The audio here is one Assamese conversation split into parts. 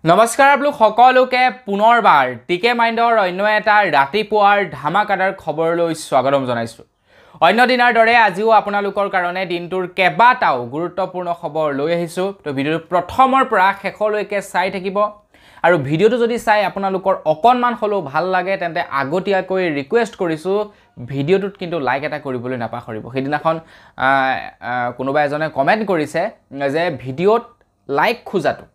নমস্কাৰ আপোনালোক সকলোকে পুনৰবাৰ টিকে মাইণ্ডৰ অন্য এটা ৰাতিপুৱাৰ ধামাকাদাৰ খবৰলৈ স্বাগতম জনাইছো। অন্য দিনৰ দৰে আজিও আপোনালোকৰ কাৰণে দিনটোৰ কেবাটাও গুৰুত্বপূৰ্ণ খবৰ লৈ আহিছো। তো ভিডিঅ'টো প্ৰথমৰ পৰা শেষলৈকে চাই থাকিব আৰু ভিডিঅ'টো যদি চাই আপোনালোকৰ অকনমান হলেও ভাল লাগে তেন্তে আগতীয়াকৈ ৰিকুৱেষ্ট কৰিছো ভিডিঅ'টোত কিন্তু লাইক এটা কৰিবলৈ নাপাহৰিব। সেইদিনাখন কোনোবা এজনে কমেন্ট কৰিছে যে ভিডিঅ'ত লাইক খোজাটো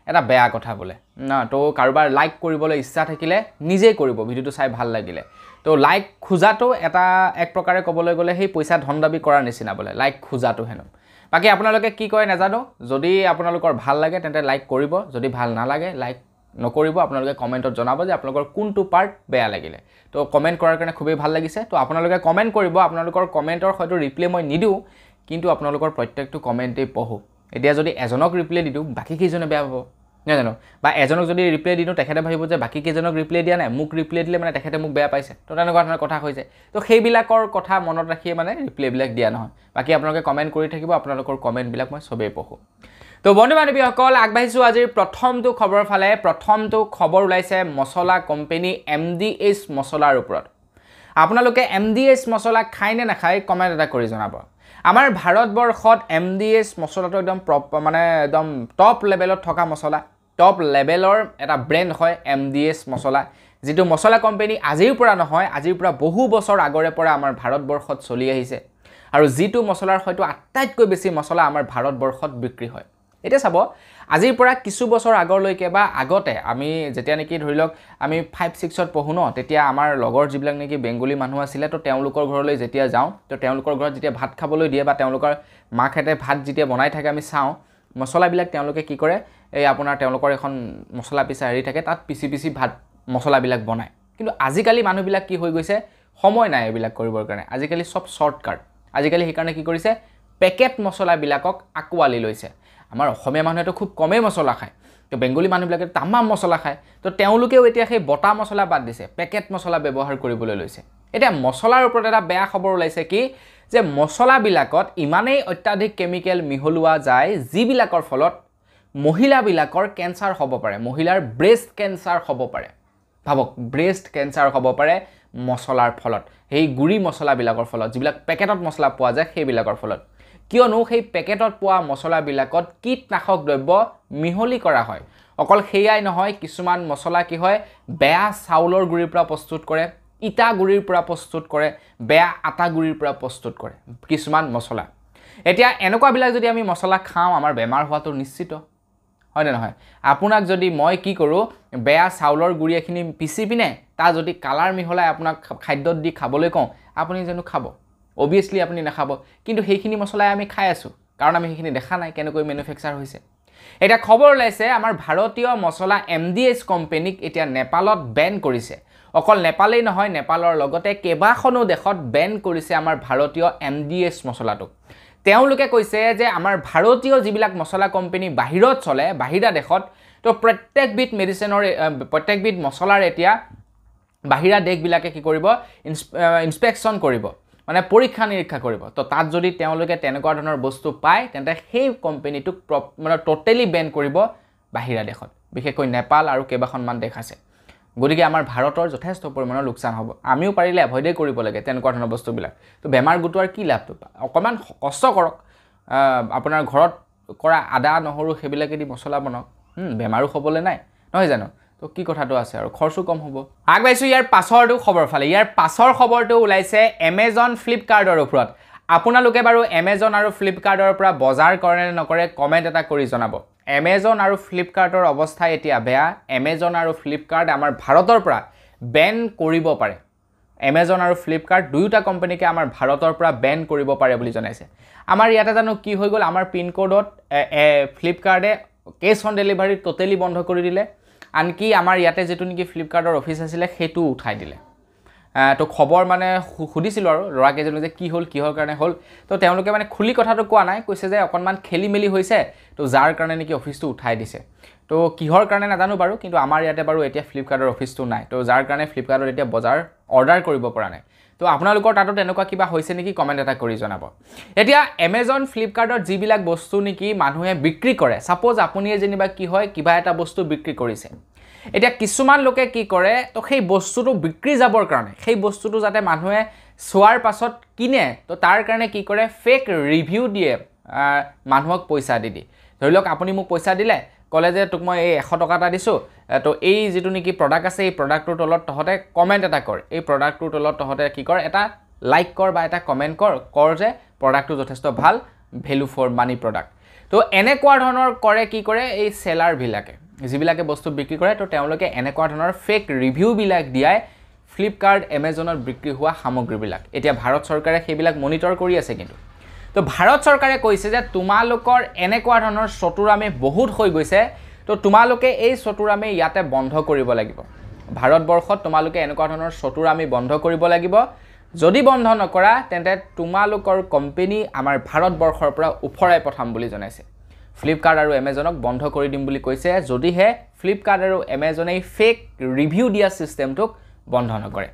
এটা বেয়া কথা বলে না, তো কাৰোবাৰ লাইক কৰিবলৈ ইচ্ছা থাকিলে নিজেই কৰিব, ভিডিঅ'টো চাই ভাল লাগিলে। তো লাইক খোজাটো এটা এক প্ৰকাৰে ক'বলৈ গ'লে সেই পইচা ধন দাবী কৰাৰ নিচিনা বলে লাইক খোজাটো হেনো। বাকি আপোনালোকে কি কয় নাজানো, যদি আপোনালোকৰ ভাল লাগে তেন্তে লাইক কৰিব, যদি ভাল নালাগে লাইক নকৰিব। আপোনালোকে কমেণ্টত জনাব যে আপোনালোকৰ কোনটো পাৰ্ট বেয়া লাগিলে। তো কমেণ্ট কৰাৰ কাৰণে খুবেই ভাল লাগিছে। তো আপোনালোকে কমেণ্ট কৰিব, আপোনালোকৰ কমেণ্টৰ হয়তো ৰিপ্লাই মই নিদিওঁ, কিন্তু আপোনালোকৰ প্ৰত্যেকটো কমেণ্টেই পঢ়ো। এতিয়া যদি এজনক ৰিপ্লাই দি দিওঁ বাকী কেইজনে বেয়া পাব নহয় জানো, বা এজনক যদি ৰিপ্লাই দি দিওঁ তেখেতে ভাবিব যে বাকী কেইজনক ৰিপ্লাই দিয়া নাই, মোক ৰিপ্লাই দিলে মানে তেখেতে মোক বেয়া পাইছে। তো তেনেকুৱা ধৰণৰ কথা হৈছে। তো সেইবিলাকৰ কথা মনত ৰাখিয়ে মানে ৰিপ্লাইবিলাক দিয়া নহয়। বাকী আপোনালোকে কমেণ্ট কৰি থাকিব, আপোনালোকৰ কমেণ্টবিলাক মই চবেই পঢ়োঁ। তো বন্ধু বান্ধৱীসকল আগবাঢ়িছোঁ আজিৰ প্ৰথমটো খবৰৰ ফালে। প্ৰথমটো খবৰ ওলাইছে মছলা কোম্পানী MDH মছলাৰ ওপৰত। আপোনালোকে MDH মছলা খায় নে নাখায় কমেণ্ট এটা কৰি জনাব। আমাৰ ভাৰতবৰ্ষত MDH মছলাটো একদম একদম টপ লেভেলত থকা মছলা, টপ লেভেলৰ এটা ব্ৰেণ্ড হয় MDH মছলা, যিটো মছলা কোম্পানী আজিৰ পৰা নহয়, আজিৰ পৰা বহু বছৰ আগৰে পৰা আমাৰ ভাৰতবৰ্ষত চলি আহিছে আৰু যিটো মছলাৰ হয়তো আটাইতকৈ বেছি মছলা আমাৰ ভাৰতবৰ্ষত বিক্ৰী হয়। এতিয়া চাব, আজিৰ পৰা কিছু বছৰ আগলৈকে বা আগতে আমি যেতিয়া নেকি ধৰি লওক আমি 5-6ত পঢ়ো ন, তেতিয়া আমাৰ লগৰ যিবিলাক নেকি বেংগলী মানুহ আছিলে, তো তেওঁলোকৰ ঘৰলৈ যেতিয়া যাওঁ, তো তেওঁলোকৰ ঘৰত যেতিয়া ভাত খাবলৈ দিয়ে বা তেওঁলোকৰ মাকহেঁতে ভাত যেতিয়া বনাই থাকে আমি চাওঁ, মছলাবিলাক তেওঁলোকে কি কৰে, এই আপোনাৰ তেওঁলোকৰ এখন মছলা পিছা হেৰি থাকে, তাত পিচি পিচি ভাত মছলাবিলাক বনায়। কিন্তু আজিকালি মানুহবিলাক কি হৈ গৈছে, সময় নাই এইবিলাক কৰিবৰ কাৰণে, আজিকালি চব শ্বৰ্টকাট। আজিকালি সেইকাৰণে কি কৰিছে, পেকেট মছলাবিলাকক আঁকোৱালি লৈছে। আমাৰ অসমীয়া মানুহেতো খুব কমেই মছলা খায়, তো বেংগলী মানুহবিলাকে তামাম মছলা খায়। তো তেওঁলোকেও এতিয়া সেই বটা মছলা বাদ দিছে, পেকেট মছলা ব্যৱহাৰ কৰিবলৈ লৈছে। এতিয়া মছলাৰ ওপৰত এটা বেয়া খবৰ ওলাইছে কি, যে মছলাবিলাকত ইমানেই অত্যাধিক কেমিকেল মিহলোৱা যায় যিবিলাকৰ ফলত মহিলাবিলাকৰ কেঞ্চাৰ হ'ব পাৰে, মহিলাৰ ব্ৰেষ্ট কেঞ্চাৰ হ'ব পাৰে। ভাবক, ব্ৰেষ্ট কেঞ্চাৰ হ'ব পাৰে মছলাৰ ফলত, সেই গুড়ি মছলাবিলাকৰ ফলত, যিবিলাক পেকেটত মছলা পোৱা যায় সেইবিলাকৰ ফলত। কিয়নো সেই পেকেটত পোৱা মছলাবিলাকত কীটনাশক দ্ৰব্য মিহলি কৰা হয়। অকল সেয়াই নহয়, কিছুমান মছলা কি হয়, বেয়া চাউলৰ গুড়িৰ পৰা প্ৰস্তুত কৰে, ইটা গুড়িৰ পৰা প্ৰস্তুত কৰে, বেয়া আটা গুড়িৰ পৰা প্ৰস্তুত কৰে কিছুমান মছলা। এতিয়া এনেকুৱাবিলাক যদি আমি মছলা খাওঁ আমাৰ বেমাৰ হোৱাটো নিশ্চিত, হয়নে নহয়? আপোনাক যদি মই কি কৰোঁ, বেয়া চাউলৰ গুড়ি এখিনি পিচি পিনে তাৰ যদি কালাৰ মিহলাই আপোনাক খাদ্যত দি খাবলৈ কওঁ, আপুনি জানো খাব? অবভিয়াছলি আপুনি নাখাব। কিন্তু সেইখিনি মছলাই আমি খাই আছোঁ, কাৰণ আমি সেইখিনি দেখা নাই কেনেকৈ মেনুফেকচাৰ হৈছে। এতিয়া খবৰ ওলাইছে আমাৰ ভাৰতীয় মছলা MDH কোম্পানীক এতিয়া নেপালত বেন কৰিছে। অকল নেপালেই নহয়, নেপালৰ লগতে কেইবাখনো দেশত বেন কৰিছে আমাৰ ভাৰতীয় MDH মছলাটোক। তেওঁলোকে কৈছে যে আমাৰ ভাৰতীয় যিবিলাক মছলা কোম্পানী বাহিৰত চলে, বাহিৰা দেশত, তো প্ৰত্যেকবিধ মেডিচিনৰ প্ৰত্যেকবিধ মছলাৰ এতিয়া বাহিৰা দেশবিলাকে কি কৰিব, ইনস্পেকশ্যন কৰিব, মানে পৰীক্ষা নিৰীক্ষা কৰিব। তো তাত যদি তেওঁলোকে তেনেকুৱা ধৰণৰ বস্তু পায় তেন্তে সেই কোম্পানীটোক টোটেলি বেন কৰিব বাহিৰা দেশত, বিশেষকৈ নেপাল আৰু কেইবাখনমান দেশ আছে। গতিকে আমাৰ ভাৰতৰ যথেষ্ট পৰিমাণৰ লোকচান হ'ব। আমিও পাৰিলে এভইডেই কৰিব লাগে তেনেকুৱা ধৰণৰ বস্তুবিলাক। তো বেমাৰ গোটোৱাৰ কি লাভটো? অকণমান কষ্ট কৰক, আপোনাৰ ঘৰত কৰা আদা নহৰু সেইবিলাকেদি মছলা বনাওক, বেমাৰো হ'বলৈ নাই, নহয় জানো? তো কি কথাটো আছে আৰু, খৰচো কম হ'ব। আগবাঢ়িছোঁ ইয়াৰ পাছৰটো খবৰ ফালে। ইয়াৰ পাছৰ খবৰটো ওলাইছে এমেজন ফ্লিপকাৰ্টৰ ওপৰত। আপোনালোকে বাৰু এমেজন আৰু ফ্লিপকাৰ্টৰ পৰা বজাৰ কৰে নে নকৰে কমেণ্ট এটা কৰি জনাব। এমেজন আৰু ফ্লিপকাৰ্টৰ অৱস্থা এতিয়া বেয়া। এমেজন আৰু ফ্লিপকাৰ্ট আমাৰ ভাৰতৰ পৰা বেন কৰিব পাৰে। এমেজন আৰু ফ্লিপকাৰ্ট দুয়োটা কোম্পানীকে আমাৰ ভাৰতৰ পৰা বেন কৰিব পাৰে বুলি জনাইছে। আমাৰ ইয়াতে জানো কি হৈ গ'ল, আমাৰ পিনক'ডত ফ্লিপকাৰ্টে কেছ অন ডেলিভাৰী টোটেলি বন্ধ কৰি দিলে। আনকি আমাৰ ইয়াতে যিটো নেকি ফ্লিপকাৰ্টৰ অফিচ আছিলে সেইটোও উঠাই দিলে। তো খবৰ মানে সুধিছিলোঁ আৰু ল'ৰাকেইজনে যে কি হ'ল, কিহৰ কাৰণে হ'ল। তো তেওঁলোকে মানে খুলি কথাটো কোৱা নাই, কৈছে যে অকণমান খেলি মেলি হৈছে, তো যাৰ কাৰণে নেকি অফিচটো উঠাই দিছে। তো কিহৰ কাৰণে নাজানো বাৰু, কিন্তু আমাৰ ইয়াতে বাৰু এতিয়া ফ্লিপকাৰ্টৰ অফিচটো নাই, তো যাৰ কাৰণে ফ্লিপকাৰ্টত এতিয়া বজাৰ অৰ্ডাৰ কৰিব পৰা নাই। তো আপোনালোকৰ তাতো তেনেকুৱা কিবা হৈছে নেকি কমেণ্ট এটা কৰি জনাব এতিয়া Amazon Flipkartত যিবিলাক বস্তু নেকি মানুহে বিক্ৰী কৰে সাপোজ আপুনিয়ে যেনিবা কি হয় কিবা এটা বস্তু বিক্ৰী কৰিছে এতিয়া কিছুমান লোকে কি কৰে তো সেই বস্তুটো বিক্ৰী যাবৰ কাৰণে সেই বস্তুটো যাতে মানুহে সোৱাৰ পাছত কিনে তো তাৰ কাৰণে কি কৰে ফেক ৰিভিউ দিয়ে মানুহক পইচা দি ধৰি লওক আপুনি মোক পইচা দিলে কলে যে তোক মই 100 টকা এটা দিছো তো এই যেটো নেকি প্ৰডাক্ট আছে এই প্ৰডাক্টৰ তলত তহতে কমেন্ট এটা কৰ এই প্ৰডাক্টৰ তলত তহতে কি কৰ এটা লাইক কৰ বা এটা কমেন্ট কৰ যে প্ৰডাক্টটো যথেষ্ট ভাল ভ্যালু ফৰ মানি প্ৰডাক্ট তো এনেকুৱা ধৰণৰ কৰে কি কৰে এই সেলাৰ বিলাকে যিবিলাকে বস্তু বিক্ৰী কৰে তো তেওঁলোকে এনেকুৱা ধৰণৰ ফেক ৰিভিউ বিলাক দিয়াই Flipkart Amazonৰ বিক্ৰী হোৱা সামগ্ৰীবিলাক এতিয়া ভাৰত চৰকাৰে সেইবিলাক মনিটৰ কৰি আছে কিন্তু তো ভাৰত চৰকাৰে কৈছে যে তোমালোকৰ এনেকুৱা ধৰণৰ চতুৰামে বহুত হৈ গৈছে তো তোমালোকে এই চতুৰামে ইয়াতে বন্ধ কৰিব লাগিব ভাৰতবৰ্ষত তোমালোকে এনেকুৱা ধৰণৰ চতুৰামে বন্ধ কৰিব লাগিব যদি বন্ধ নকৰা তেন্তে তোমালোকৰ কোম্পানী আমাৰ ভাৰতবৰ্ষৰ পৰা উফৰাই পঠাম বুলি জনাইছে Flipkart আৰু Amazonক বন্ধ কৰি দিম বুলি কৈছে যদিহে Flipkart আৰু Amazonই ফেক ৰিভিউ দিয়া সিস্টেমটোক বন্ধ নকৰে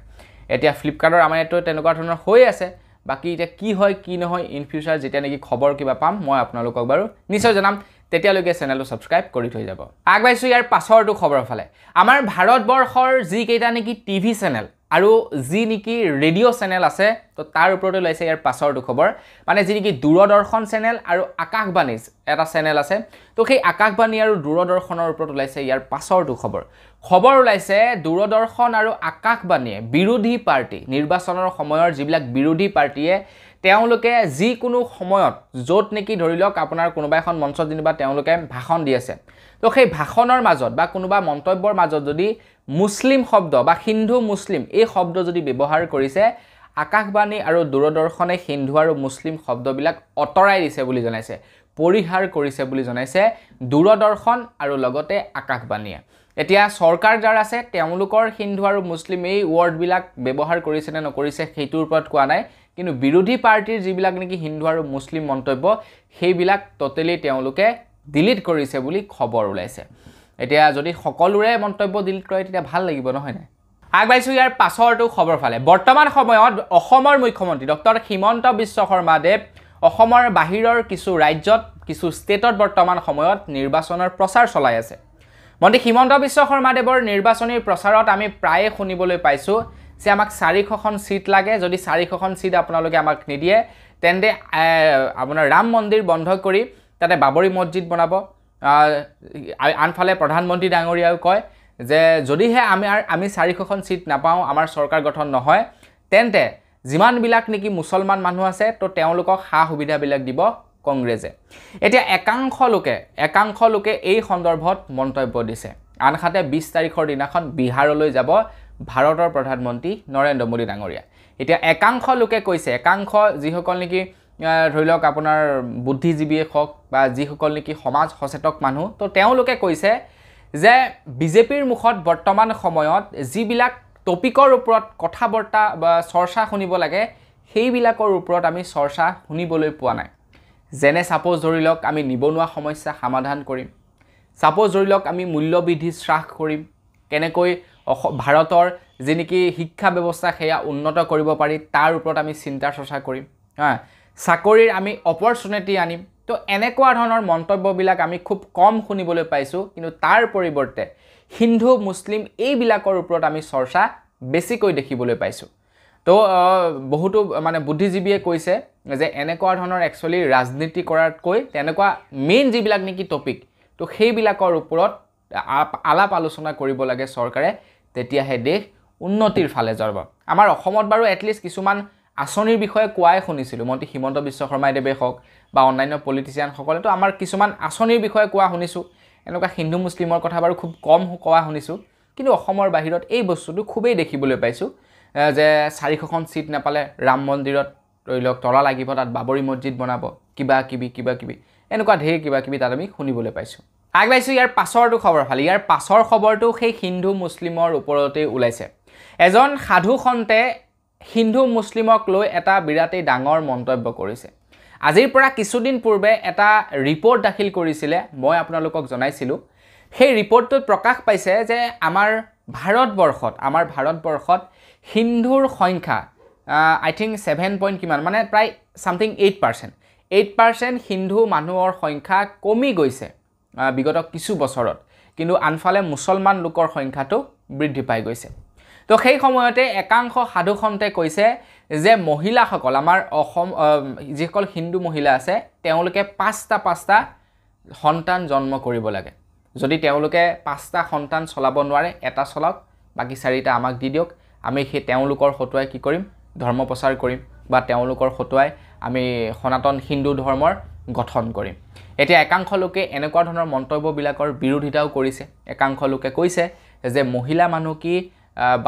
এতিয়া Flipkartৰ আমাৰ এটো তেনেকুৱা ধৰণৰ হৈ আছে বাকি এটা কি হয় কি নহয় ইন ফিউচাৰ যেতিয়া নেকি খবৰ কিবা পাম মই আপোনালোকক বাৰু নিশ্চয় জনাম তেতিয়ালৈকে চেনেলটো সাবস্ক্ৰাইব কৰি থৈ যাব আগবাইছো ইয়াৰ পাছৰটো খবৰ ফালে আমাৰ ভাৰতবৰ্ষৰ যি কেইটা নেকি টিভি চেনেল আৰু যি নেকি ৰেডিঅ' চেনেল আছে তো তাৰ ওপৰতে লৈছে ইয়াৰ পাছৰটো খবৰ মানে যি নেকি দূৰদৰ্শন চেনেল আৰু আকাশবাণী এটা চেনেল আছে তো সেই আকাশবাণী আৰু দূৰদৰ্শনৰ ওপৰত লৈছে ইয়াৰ পাছৰটো খবৰ ওলাইছে দূৰদৰ্শন আৰু আকাশবাণীয়ে বিৰোধী পাৰ্টি নিৰ্বাচনৰ সময়ৰ যিবিলাক বিৰোধী পাৰ্টিয়ে তেওঁলোকে যি কোনো সময়ত যত নেকি ধৰি লওক আপোনাৰ কোনোবা এখন মঞ্চত যেনিবা তেওঁলোকে ভাষণ দি আছে তো সেই ভাষণৰ মাজত বা কোনোবা মন্তব্যৰ মাজত যদি মুসলিম শব্দ বা হিন্দু মুসলিম এই শব্দ যদি ব্যৱহাৰ কৰিছে আকাশবাণী আৰু দূৰদৰ্শনে হিন্দু আৰু মুসলিম শব্দবিলাক অতৰাই দিছে বুলি জনাইছে পৰিহাৰ কৰিছে বুলি জনাইছে দূৰদৰ্শন আৰু লগতে আকাশবাণীয়ে এতিয়া সৰকাৰ যাৰ আছে তেওঁলোকৰ হিন্দু আৰু মুসলিম এই ওয়াৰ্ড বিলাক ব্যৱহাৰ কৰিছে নে নকৰিছে সেইটোৰ ওপৰত কোৱা নাই কিন্তু বিৰোধী পাৰ্টিৰ যিবিলাক নেকি হিন্দু আৰু মুসলিম মন্তব্য সেইবিলাক টোটালি তেওঁলোকে ডিলিট কৰিছে বুলি খবৰ ওলাইছে এতিয়া যদি সকলোৰে মন্তব্য ডিলিট কৰে তেতিয়া ভাল লাগিব নহয় না আগবাইছো ইয়াৰ পাছৰটো খবৰ ফালে বৰ্তমান সময়ত অসমৰ মুখ্যমন্ত্ৰী ডক্টৰ হিমন্ত বিশ্ব শৰ্মা দেৱ অসমৰ বাহিৰৰ কিছু ৰাজ্যত কিছু ষ্টেটত বৰ্তমান সময়ত নিৰ্বাচনৰ প্ৰচাৰ চলাই আছে মন্ত্ৰী হিমন্ত বিশ্ব শৰ্মা দেৱৰ নিৰ্বাচনী প্ৰচাৰত আমি প্ৰায়ে শুনিবলৈ পাইছো যে আমাক 400খন সিট লাগে যদি 400খন সিট আপোনালোকে আমাক নিদিয়ে তেন্তে আপোনাৰ ৰাম মন্দিৰ বন্ধ কৰি তাতে বাবৰি মছজিদ বনাব আনফালে প্ৰধানমন্ত্ৰী ডাঙৰীয়াও কয় যে যদিহে আমি 400খন সিট নাপাওঁ আমাৰ চৰকাৰ গঠন নহয় তেন্তে যিমান বিলাক নেকি মুছলমান মানুহ আছে তো তেওঁলোকক হা সুবিধা বিলাক দিব কংগ্ৰেছে এতিয়া একাংশ লোকে এই সন্দৰ্ভত মন্তব্য দিছে আনহাতে 20 তাৰিখৰ দিনাখন বিহাৰলৈ যাব ভাৰতৰ প্ৰধানমন্ত্ৰী নৰেন্দ্ৰ মোদী ডাঙৰীয়া এতিয়া একাংশ লোকে কৈছে একাংশ যিসকল নেকি ধৰি লওক আপোনাৰ বুদ্ধিজীৱীয়ে হওক বা যিসকল নেকি সমাজ সচেতক মানুহ তো তেওঁলোকে কৈছে যে বিজেপিৰ মুখত বৰ্তমান সময়ত যিবিলাক টপিকৰ ওপৰত কথা বৰ্তা বা চৰ্চা শুনিব লাগে সেইবিলাকৰ ওপৰত আমি চৰ্চা শুনিবলৈ পোৱা নাই যেনে সাপোজ ধৰি লওক আমি নিবনুৱা সমস্যা সমাধান কৰিম সাপোজ ধৰি লওক আমি মূল্যবৃদ্ধি হ্ৰাস কৰিম কেনেকৈ ভাৰতৰ যে নেকি শিক্ষা ব্যৱস্থা সেয়া উন্নত কৰিব পাৰি তাৰ ওপৰত আমি চিন্তা চৰ্চা কৰিম চাকৰিৰ আমি অপৰচুনিটি আনিম তো এনেকুৱা ধৰণৰ মন্তব্যবিলাক আমি খুব কম শুনিবলৈ পাইছো কিন্তু তাৰ পৰিৱৰ্তে হিন্দু মুসলিম এইবিলাকৰ ওপৰত আমি চৰ্চা বেছিকৈ দেখিবলৈ পাইছো তো বহুতো মানে বুদ্ধিজীৱীয়ে কৈছে যে এনেকুৱা ধৰণৰ একচুয়ালি ৰাজনীতি কৰাতকৈ তেনেকুৱা মেইন যিবিলাক নেকি টপিক তো সেইবিলাকৰ ওপৰত আলাপ আলোচনা কৰিব লাগে চৰকাৰে তেতিয়াহে দেশ উন্নতিৰ ফালে যাব আমাৰ অসমত বাৰু এটলিষ্ট কিছুমান আসনিৰ বিষয়ে কোৱাই শুনিছিলো মন্ত্ৰী হিমন্ত বিশ্ব শৰ্মা দেৱে হওক বা অন্যান্য পলিটিচিয়ান সকলে তো আমাৰ কিছুমান আসনিৰ বিষয়ে কোৱা শুনিছো এনেকুৱা হিন্দু মুছলিমৰ কথা বাৰু খুব কম কোৱা শুনিছো কিন্তু অসমৰ বাহিৰত এই বস্তুটো খুবেই দেখিবলৈ পাইছো যে 400খন সিট নাপালে ৰাম মন্দিৰত ৰইলক তলা লাগিব তাত বাবৰি মছজিদ বনাব কিবা কিবি এনেকুৱা ঢেৰ কিবা কিবি তাত আমি শুনিবলৈ পাইছো আগবাইছো ইয়াৰ পাছৰটো খবৰ ফালি ইয়াৰ পাছৰ খবৰটো সেই হিন্দু মুছলিমৰ ওপৰতে ওলাইছে এজন সাধু সন্তে হিন্দু মুছলিমক লৈ এটা বিৰাটেই ডাঙৰ মন্তব্য কৰিছে আজিৰ পৰা কিছুদিন পূৰ্বে এটা ৰিপৰ্ট দাখিল কৰিছিলে মই আপোনালোকক জনাইছিলো সেই ৰিপৰ্টটোত প্ৰকাশ পাইছে যে আমাৰ ভাৰতবৰ্ষত হিন্দুৰ সংখ্যা আই থিংক 7 পইণ্ট কিমান মানে প্ৰায় সামথিং 8% হিন্দু মানুহৰ সংখ্যা কমি গৈছে বিগত কিছু বছৰত কিন্তু আনফালে মুছলমান লোকৰ সংখ্যাটো বৃদ্ধি পাই গৈছে তো সেই সময়তে একাংশ সাধুসন্তে কৈছে যে মহিলাসকল আমাৰ অসম যিসকল হিন্দু মহিলা আছে তেওঁলোকে পাঁচটা সন্তান জন্ম কৰিব লাগে যদি তেওঁলোকে পাঁচটা সন্তান চলাব নোৱাৰে এটা চলাওক বাকি চাৰিটা আমাক দি দিয়ক আমি সেই তেওঁলোকৰ হতুৱাই কি কৰিম ধৰ্ম প্ৰচাৰ কৰিম বা তেওঁলোকৰ হতুৱাই আমি সনাতন হিন্দু ধৰ্মৰ গঠন কৰিম এতিয়া একাংশ লোকে এনেকুৱা ধৰণৰ মন্তব্যবিলাকৰ বিৰোধিতাও কৰিছে একাংশ লোকে কৈছে যে মহিলা মানুহ কি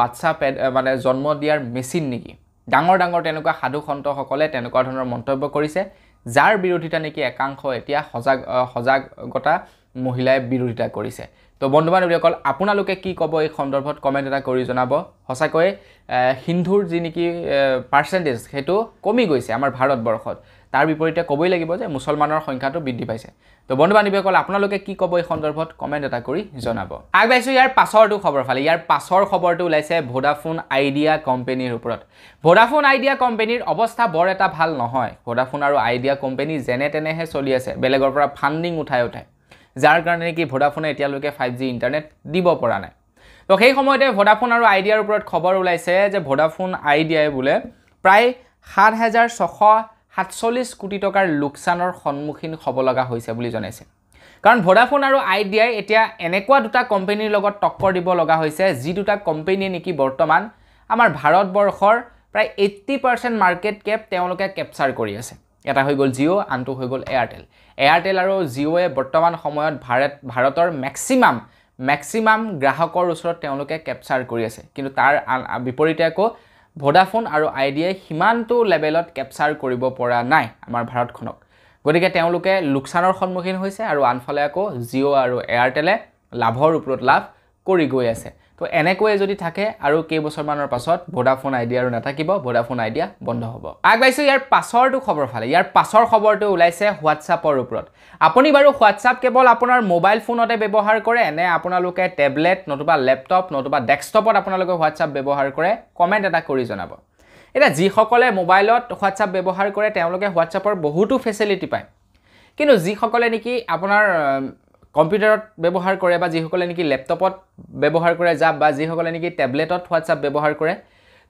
বাচ্চা মানে জন্ম দিয়াৰ মেচিন নেকি ডাঙৰ তেনেকুৱা সাধুসন্তসকলে তেনেকুৱা ধৰণৰ মন্তব্য কৰিছে যাৰ বিৰোধিতা নেকি একাংশ এতিয়া সজাগতা মহিলাই বিৰোধিতা কৰিছে তো বন্ধু-বান্ধৱীসকল আপোনালোকে কি ক'ব এই সন্দৰ্ভত কমেন্ট এটা কৰি জনাব সঁচাকৈ হিন্দুৰ যি নেকি পাৰ্চেন্টেজ হেতু কমি গৈছে আমাৰ ভাৰতবৰ্ষত তাৰ বিপৰীতে ক'বই লাগিব যে মুছলমানৰ সংখ্যাটো বৃদ্ধি পাইছে তো বন্ধু-বান্ধৱীসকল আপোনালোকে কি ক'ব এই সন্দৰ্ভত কমেন্ট এটা কৰি জনাব আগবাইছো ইয়াৰ পাছৰটো খবৰ ফালে ইয়াৰ পাছৰ খবৰটো ওলাইছে ভোডাফোন আইডিয়া কোম্পানীৰ ওপৰত ভোডাফোন আইডিয়া কোম্পানীৰ অৱস্থা বৰ এটা ভাল নহয় ভোডাফোন আৰু আইডিয়া কোম্পানী যেনে তেনেহে চলি আছে বেলেগৰ পৰা ফান্ডিং উঠাই যাৰ কাৰণে কি ভোডাফোনে এতিয়ালৈকে 5G ইন্টাৰনেট দিব পৰা নাই তো সেই সময়তে ভোডাফোন আৰু আইডিয়াৰ ওপৰত খবৰ ওলাইছে যে ভোডাফোন আইডিয়াই বুলে প্ৰায় 7647 কোটি টকাৰ লোকচানৰ সন্মুখীন হ'ব লগা হৈছে বুলি জনাইছে কাৰণ ভোডাফোন আৰু আইডিয়াই এতিয়া এনেকুৱা দুটা কোম্পানীৰ লগত টক্কৰ দিব লগা হৈছে যি দুটা কোম্পানী নেকি বৰ্তমান আমাৰ ভাৰতবৰ্ষৰ প্ৰায় 80% মাৰ্কেট কেপ তেওঁলোকে ক্যাপচাৰ কৰি আছে এটা হৈ গল জিও আনটো হৈ গল এয়াৰটেল আৰু জিওয়ে বৰ্তমান সময়ত ভাৰতৰ ম্যাক্সিমাম গ্ৰাহকৰ ওচৰত তেওঁলোকে ক্যাপচাৰ কৰি আছে কিন্তু তাৰ বিপৰীতে আকৌ ভোডাফোন আৰু আইডিয়াই হিমানটো লেভেলত ক্যাপচাৰ কৰিব পৰা নাই আমাৰ ভাৰতখনক গতিকে তেওঁলোকে লোকচানৰ সন্মুখীন হৈছে আৰু আনফালে আকৌ জিও আৰু এয়াৰটেলে লাভৰ ওপৰত লাভ কৰি গৈ আছে তো এনেকৈ যদি থাকে আৰু কেইবছৰমানৰ পাছত ভোডাফোন আইডিয়া আৰু নাথাকিব ভোডাফোন আইডিয়া বন্ধ হ'ব আগবাইছো ইয়াৰ পাছৰটো খবৰ ফালে ইয়াৰ পাছৰ খবৰটো ওলাইছে হোৱাটছআপৰ ওপৰত আপুনি বাৰু হোৱাটছআপ কেৱল আপোনাৰ মোবাইল ফোনতে ব্যৱহাৰ কৰে নে আপোনালোকে টেবলেট নতুবা ল্যাপটপ নতুবা ডেস্কটপত আপোনালোকে হোৱাটছআপ ব্যৱহাৰ কৰে কমেন্ট এটা কৰি জনাব এটা যিসকলে মোবাইলত হোৱাটছআপ ব্যৱহাৰ কৰে তেওঁলোকে হোৱাটছআপৰ বহুতো ফেচিলিটি পায় কিন্তু যিসকলে নেকি আপোনাৰ কম্পিউটাৰত ব্যৱহাৰ কৰে বা যিসকলে নেকি ল্যাপটপত ব্যৱহাৰ কৰে বা যিসকলে নেকি টেবলেটত হোৱাটছআপ ব্যৱহাৰ কৰে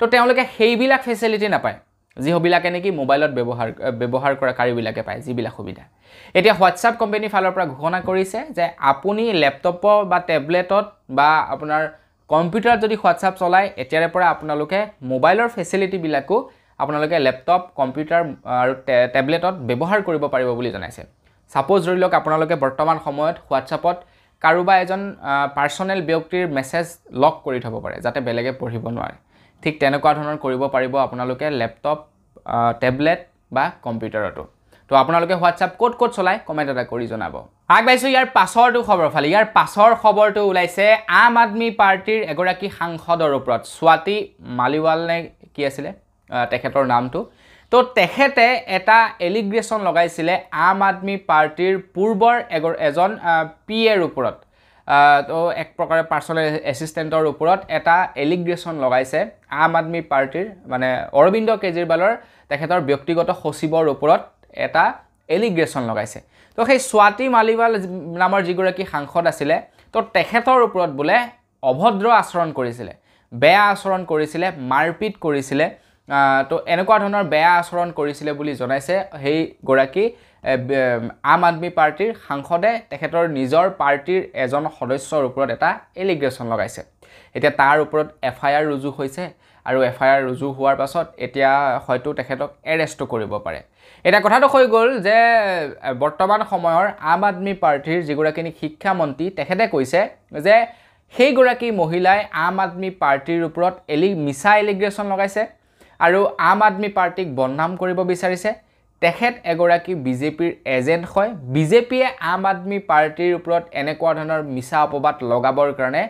তো তেওঁলোকে সেইবিলাক ফেচিলিটি নাপায় যিবিলাকে নেকি মোবাইলত ব্যৱহাৰ কৰা কাৰীবিলাকে পায় যিবিলাক সুবিধা এতিয়া হোৱাটছআপ কোম্পানী ফালৰ পৰা ঘোষণা কৰিছে যে আপুনি ল্যাপটপ বা টেবলেটত বা আপোনাৰ কম্পিউটাৰত যদি হোৱাটছআপ চলাই এতিয়াৰে পৰা আপোনালোকে মোবাইলৰ ফেচিলিটি বিলাকো আপোনালোকে ল্যাপটপ কম্পিউটাৰ আৰু টেবলেটত ব্যৱহাৰ কৰিব পাৰিব বুলি জনাইছে সাপোজ ধৰি লওক আপোনালোকে বৰ্তমান সময়ত হোৱাটছআপত কাৰোবা এজন পাৰ্সোনেল ব্যক্তিৰ মেছেজ লক কৰি থব পাৰে যাতে বেলেগে পঢ়িব নোৱাৰে ঠিক তেনেকুৱা ধৰণৰ কৰিব পাৰিব আপোনালোকে ল্যাপটপ টেবলেট বা কম্পিউটাৰটো তো আপোনালোকে হোৱাটছআপ ক'ত চলাই কমেন্ট এটা কৰি জনাব আগবাইছো ইয়াৰ পাছৰটো খবৰ ফালে ইয়াৰ পাছৰ খবৰটো ওলাইছে আম আদমি পাৰ্টিৰ এগৰাকী সাংসদৰ ওপৰত স্বাতি মালিৱাল নে কি আছিল তেখেতৰ নামটো তো তেখেতে এটা এলিগ্ৰেশন লগাইছিলে আম আদমি পাৰ্টিৰ পূৰ্বৰ এজন পিএৰ ওপৰত তো এক প্ৰকাৰে পাৰ্সোনেল এসিস্টেন্টৰ ওপৰত এটা এলিগ্ৰেশন লগাইছে আম আদমি পাৰ্টিৰ মানে অৰবিন্দ কেজৰিৱালৰ তেখেতৰ ব্যক্তিগত সচিবৰ ওপৰত এটা এলিগ্ৰেশন লগাইছে তো সেই স্বাতি মালিৱাল নামৰ যিগৰাকী সাংসদ আছিলে তো তেখেতৰ ওপৰত বুলে অভদ্ৰ আচৰণ কৰিছিলে বেয়া আচৰণ কৰিছিলে মাৰপিট কৰিছিলে তো এনেকুৱা ধৰণৰ বেয়া আচৰণ কৰিছিলে বুলি জনাইছে সেই গৰাকী আম আদমি পাৰ্টিৰ সাংসদে তেখেতৰ নিজৰ পাৰ্টিৰ এজন সদস্যৰ ওপৰত এটা এলিগ্ৰেশন লগাইছে এতিয়া তাৰ ওপৰত এফআইআৰ ৰুজু হৈছে আৰু এফআইআৰ ৰুজু হোৱাৰ পাছত এতিয়া হয়তো তেখেতক এৰেষ্টও কৰিব পাৰে এটা কথাটো হৈ গ'ল যে বৰ্তমান সময়ৰ আম আদমি পাৰ্টিৰ যিগৰাকী শিক্ষা মন্ত্ৰী তেখেতে কৈছে যে সেই গৰাকী মহিলাই আম আদমি পাৰ্টিৰ ওপৰত মিছা এলিগ্ৰেশন লগাইছে আৰু আম আদমি পাৰ্টিক বদনাম কৰিব বিচাৰিছে তেখেত এগৰাকী বিজেপিৰ এজেন্ট হয় বিজেপিয়ে আম আদমি পাৰ্টিৰ ওপৰত এনেকুৱা ধৰণৰ মিছা অপবাদ লগাবৰ কাৰণে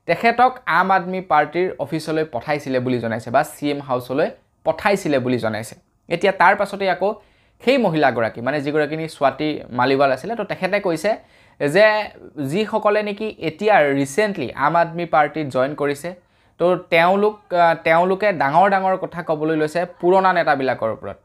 তেখেতক আম আদমি পাৰ্টিৰ অফিচলৈ পঠাইছিলে বুলি জনাইছে বা সিএম হাউচলৈ পঠাইছিলে বুলি জনাইছে এতিয়া তাৰ পাছতে আকৌ সেই মহিলাগৰাকী মানে যিগৰাকী স্বাতি মালিৱাল আছিলে তো তেখেতে কৈছে যে যিসকলে নেকি এতিয়া ৰিসেন্টলি আম আদমি পাৰ্টিত জয়েন কৰিছে তো তো তেওঁলোকে ডাঙৰ ডাঙৰ কথা ক'বলৈ লৈছে পুৰণা নেতাবিলাকৰ ওপৰত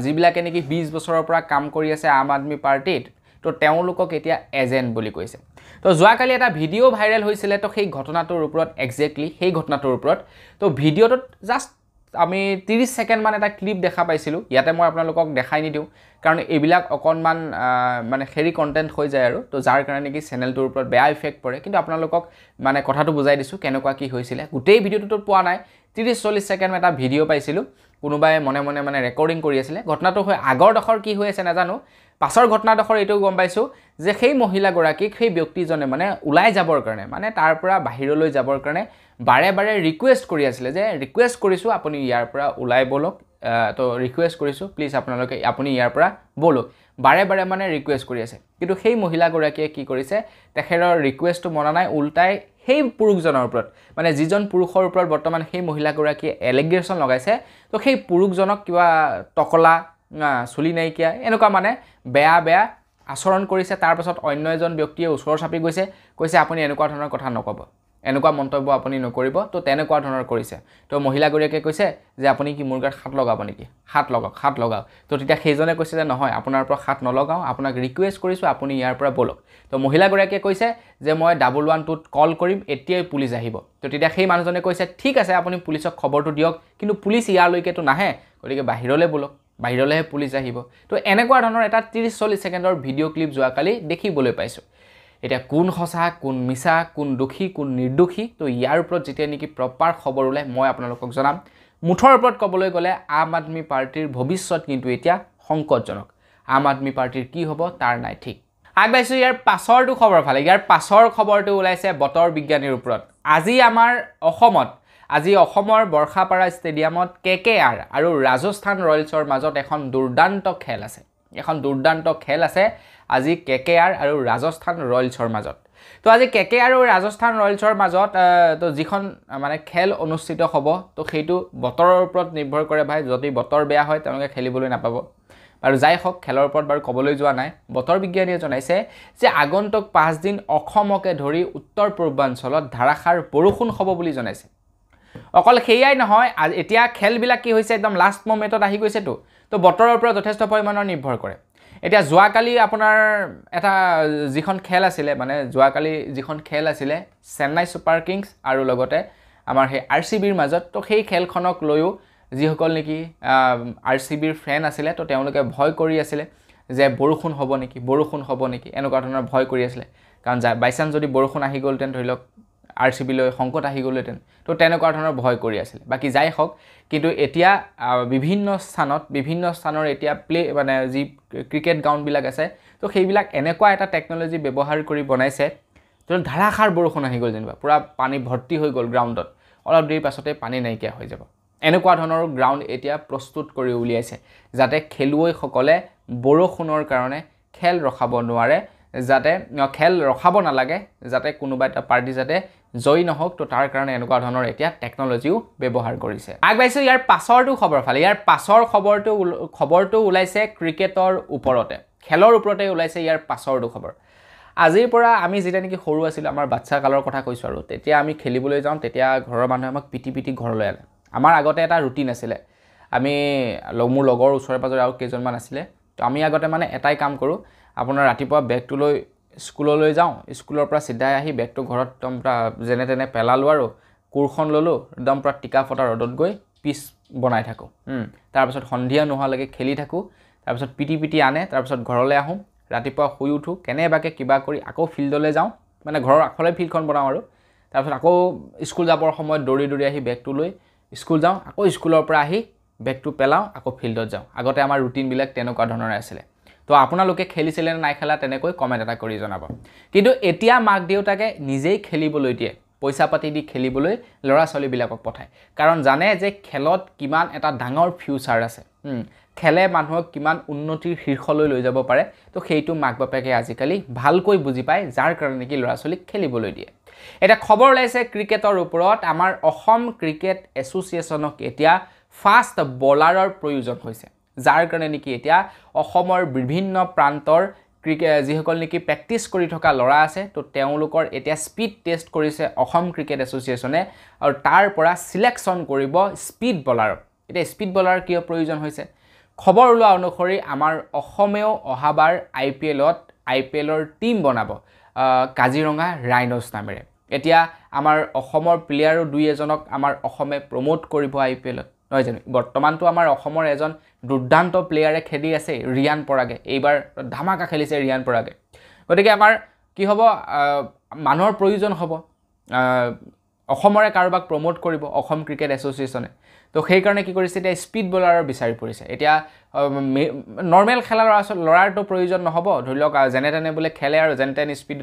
যিবিলাকে নেকি 20 বছৰৰ পৰা কাম কৰি আছে আম আদমি পাৰ্টিত তো তেওঁলোকক এতিয়া এজেণ্ট বুলি কৈছে তো যোৱাকালি এটা ভিডিঅ' ভাইৰেল হৈছিলে তো সেই ঘটনাটোৰ ওপৰত এক্সেক্টলি সেই ঘটনাটোৰ ওপৰত তো ভিডিঅ'টোত জাষ্ট আমি 30 সেকেন্ড মান এটা ক্লিপ দেখা পাইছিলোঁ ইয়াতে মই আপোনালোকক দেখাই নিদিওঁ কাৰণ এইবিলাক অকণমান মানে হেৰি কণ্টেণ্ট হৈ যায় আৰু তো যাৰ কাৰণে নেকি চেনেলটোৰ ওপৰত বেয়া ইফেক্ট পৰে কিন্তু আপোনালোকক মানে কথাটো বুজাই দিছোঁ কেনেকুৱা কি হৈছিলে গোটেই ভিডিঅ'টোতো পোৱা নাই 30-40 সেকেন্ড এটা ভিডিঅ' পাইছিলোঁ কোনোবাই মনে মনে মানে ৰেকৰ্ডিং কৰি আছিলে ঘটনাটো হৈ আগৰ দখৰ কি হৈ আছে নাজানো পাছৰ ঘটনাডখৰ এইটো গম পাইছোঁ যে সেই মহিলাগৰাকীক সেই ব্যক্তিজনে মানে ওলাই যাবৰ কাৰণে মানে তাৰ পৰা বাহিৰলৈ যাবৰ কাৰণে বাৰে বাৰে ৰিকুৱেষ্ট কৰি আছিলে যে ৰিকুৱেষ্ট কৰিছোঁ আপুনি ইয়াৰ পৰা ওলাই বলক তো ৰিকুৱেষ্ট কৰিছোঁ প্লিজ আপোনালোকে আপুনি ইয়াৰ পৰা বলক বাৰে বাৰে মানে ৰিকুৱেষ্ট কৰি আছে কিন্তু সেই মহিলাগৰাকীয়ে কি কৰিছে তেখেতৰ ৰিকুৱেষ্টটো মনা নাই উল্টাই সেই পুৰুষজনৰ ওপৰত মানে যিজন পুৰুষৰ ওপৰত বৰ্তমান সেই মহিলাগৰাকীয়ে এলিগেশ্যন লগাইছে তো সেই পুৰুষজনক কিবা টকলা চুলি নাইকিয়া এনেকুৱা মানে বেয়া বেয়া আচৰণ কৰিছে তাৰ পাছত অন্য এজন ব্যক্তিয়ে ওচৰ চাপি গৈছে কৈছে আপুনি এনেকুৱা ধৰণৰ কথা নকব এনেকুৱা মন্তব্য আপুনি নকৰিব তো তেনেকুৱা ধৰণৰ কৰিছে তো মহিলাগৰাকীয়ে কৈছে যে আপুনি কি মোৰ গাত হাত লগাব নেকি হাত লগাওক তো তেতিয়া সেইজনে কৈছে যে নহয় আপোনাৰ পৰা হাত নলগাও আপোনাক ৰিকুৱেষ্ট কৰিছোঁ আপুনি ইয়াৰ পৰা বলক তো মহিলাগৰাকীয়ে কৈছে যে মই 112ত কল কৰিম এতিয়াই পুলিচ আহিব তো তেতিয়া সেই মানুহজনে কৈছে ঠিক আছে আপুনি পুলিচক খবৰটো দিয়ক কিন্তু পুলিচ ইয়ালৈকেতো নাহে গতিকে বাহিৰলৈ বলক বাহিৰলৈহে পুলিচ আহিব তো এনেকুৱা ধৰণৰ এটা 30-40 সেকেন্ডৰ ভিডিঅ' ক্লিপ যোৱাকালি দেখিবলৈ পাইছোঁ এতিয়া কোন সঁচা কোন মিছা কোন দোষী কোন নিৰ্দোষী তো ইয়াৰ ওপৰত যেতিয়া নেকি প্ৰপাৰ খবৰ ওলাই মই আপোনালোকক জনাম মুঠৰ ওপৰত ক'বলৈ গ'লে আম আদমি পাৰ্টিৰ ভৱিষ্যত কিন্তু এতিয়া সংকটজনক আম আদমি পাৰ্টিৰ কি হ'ব তাৰ নাই ঠিক আগবাইছোঁ ইয়াৰ পাছৰটো খবৰ ফালে ইয়াৰ পাছৰ খবৰটো ওলাইছে বতৰ বিজ্ঞানীৰ ওপৰত আজি আমাৰ অসমৰ বৰ্ষাপাৰা ষ্টেডিয়ামত KKR আৰু ৰাজস্থান ৰয়েলছৰ মাজত এখন দুৰ্দান্ত খেল আছে আজি KKR আৰু ৰাজস্থান ৰয়েলছৰ মাজত তো আজি KKR আৰু ৰাজস্থান ৰয়েলছৰ মাজত তো যিখন মানে খেল অনুষ্ঠিত হ'ব তো সেইটো বতৰৰ ওপৰত নিৰ্ভৰ কৰে ভাই যদি বতৰ বেয়া হয় তেওঁলোকে খেলিবলৈ নাপাব আৰু যাই হওক খেলৰ ওপৰত বাৰু ক'বলৈ যোৱা নাই বতৰ বিজ্ঞানীয়ে জনাইছে যে আগন্তুক 5 দিন অসমকে ধৰি উত্তৰ পূৰ্বাঞ্চলত ধাৰাসাৰ বৰষুণ হ'ব বুলি জনাইছে অকল সেইয়াই নহয় এতিয়া খেলবিলাক কি হৈছে একদম লাষ্ট মোমেণ্টত আহি গৈছেতো তো বতৰৰ ওপৰত যথেষ্ট পৰিমাণৰ নিৰ্ভৰ কৰে এতিয়া যোৱাকালি আপোনাৰ এটা যিখন খেল আছিলে মানে যোৱাকালি যিখন খেল আছিলে চেন্নাই ছুপাৰ কিংছ আৰু লগতে আমাৰ সেই RCBৰ মাজত তো সেই খেলখনক লৈও যিসকল নেকি RCBৰ ফেন আছিলে তো তেওঁলোকে ভয় কৰি আছিলে যে বৰষুণ হ'ব নেকি এনেকুৱা ধৰণৰ ভয় কৰি আছিলে কাৰণ বাইচান্স যদি বৰষুণ আহি গ'লহেঁতেন ধৰি লওক RCB লৈ সংকট আহি গ'লহেঁতেন তো তেনেকুৱা ধৰণৰ ভয় কৰি আছিলে বাকী যাই হওক কিন্তু এতিয়া বিভিন্ন স্থানৰ এতিয়া মানে যি ক্ৰিকেট গ্ৰাউণ্ডবিলাক আছে তো সেইবিলাক এনেকুৱা এটা টেকন'লজি ব্যৱহাৰ কৰি বনাইছে তো ধাৰাসাৰ বৰষুণ আহি গ'ল যেনিবা পুৰা পানী ভৰ্তি হৈ গ'ল গ্ৰাউণ্ডত অলপ দেৰি পাছতে পানী নাইকিয়া হৈ যাব এনেকুৱা ধৰণৰ গ্ৰাউণ্ড এতিয়া প্ৰস্তুত কৰি উলিয়াইছে যাতে খেলুৱৈসকলে বৰষুণৰ কাৰণে খেল ৰখাব নোৱাৰে যাতে খেল ৰখাব নালাগে যাতে কোনোবা এটা পাৰ্টি যাতে জয় নহওক তো তাৰ কাৰণে এনেকুৱা ধৰণৰ এতিয়া টেকন'লজিও ব্যৱহাৰ কৰিছে আগবাইছোঁ ইয়াৰ পাছৰটো খবৰ ফালে ইয়াৰ পাছৰ খবৰটো ওলাইছে ক্ৰিকেটৰ ওপৰতে খেলৰ ওপৰতে ওলাইছে ইয়াৰ পাছৰটো খবৰ আজিৰ পৰা আমি যেতিয়া নেকি সৰু আছিলোঁ আমাৰ বাচ্চা কালৰ কথা কৈছোঁ আৰু তেতিয়া আমি খেলিবলৈ যাওঁ তেতিয়া ঘৰৰ মানুহে আমাক পিটি ঘৰলৈ আনে আমাৰ আগতে এটা ৰুটিন আছিলে আমি মোৰ লগৰ ওচৰে পাজৰে আৰু কেইজনমান আছিলে তো আমি আগতে মানে এটাই কাম কৰোঁ আপোনাৰ ৰাতিপুৱা বেগটো লৈ স্কুললৈ যাওঁ স্কুলৰ পৰা চিধাই আহি বেগটো ঘৰত একদম যেনে তেনে পেলালোঁ আৰু কোৰখন ল'লোঁ একদম পুৰা টিকা ফটা ৰ'দত গৈ পিচ বনাই থাকোঁ তাৰপিছত সন্ধিয়া নোহোৱালৈকে খেলি থাকোঁ তাৰপিছত পিটি আনে তাৰপিছত ঘৰলৈ আহোঁ ৰাতিপুৱা শুই উঠোঁ কেনেবাকৈ কিবা কৰি আকৌ ফিল্ডলৈ যাওঁ মানে ঘৰৰ আগফালে ফিল্ডখন বনাওঁ আৰু তাৰপিছত আকৌ স্কুল যাবৰ সময়ত দৌৰি আহি বেগটো লৈ স্কুল যাওঁ আকৌ স্কুলৰ পৰা আহি বেগটো পেলাওঁ আকৌ ফিল্ডত যাওঁ আগতে আমাৰ ৰুটিনবিলাক তেনেকুৱা ধৰণৰে আছিলে তো আপোনালোকে খেলিছিলে নে নাই খেলা তেনেকৈ কমেণ্ট এটা কৰি জনাব কিন্তু এতিয়া মাক দেউতাকে নিজেই খেলিবলৈ দিয়ে পইচা পাতি দি খেলিবলৈ ল'ৰা ছোৱালীবিলাকক পঠায় কাৰণ জানে যে খেলত কিমান এটা ডাঙৰ ফিউচাৰ আছে খেলে মানুহক কিমান উন্নতিৰ শীৰ্ষলৈ লৈ যাব পাৰে তো সেইটো মাক বাপেকে আজিকালি ভালকৈ বুজি পায় যাৰ কাৰণে নেকি ল'ৰা ছোৱালীক খেলিবলৈ দিয়ে এটা খবৰ ওলাইছে ক্ৰিকেটৰ ওপৰত আমাৰ অসম ক্ৰিকেট এছ'চিয়েশ্যনক এতিয়া ফাষ্ট বলাৰৰ প্ৰয়োজন হৈছে যাৰ কাৰণে নেকি এতিয়া অসমৰ বিভিন্ন প্ৰান্তৰ যিসকল নেকি প্ৰেক্টিছ কৰি থকা ল'ৰা আছে তো তেওঁলোকৰ এতিয়া স্পীড টেষ্ট কৰিছে অসম ক্ৰিকেট এছ'চিয়েশ্যনে আৰু তাৰ পৰা সিলেকশ্যন কৰিব স্পীড বলাৰ এতিয়া স্পীড বলাৰ কিয় প্ৰয়োজন হৈছে খবৰ ওলোৱা অনুসৰি আমাৰ অসমেও অহাবাৰ আইপিএলৰ টিম বনাব কাজিৰঙা ৰাইন'ছ নামেৰে এতিয়া আমাৰ অসমৰ প্লেয়াৰো দুই এজনক আমাৰ অসমে প্ৰমোট কৰিব আইপিএলত নহয় জানো বৰ্তমানটো আমাৰ অসমৰ এজন দুৰ্দান্ত প্লেয়াৰে খেলি আছে ৰিয়ান পৰাগে এইবাৰ ধামাকা খেলিছে ৰিয়ান পৰাগে গতিকে আমাৰ কি হ'ব মানুহৰ প্ৰয়োজন হ'ব অসমৰে কাৰোবাক প্ৰমোট কৰিব অসম ক্ৰিকেট এছ'চিয়েশ্যনে তো সেই কাৰণে কি কৰিছে এতিয়া স্পীড বলাৰৰ বিচাৰি পৰিছে এতিয়া নৰ্মেল খেলা ল'ৰাৰটো প্ৰয়োজন নহ'ব ধৰি লওক যেনে তেনে বোলে খেলে আৰু যেনে তেনে স্পীড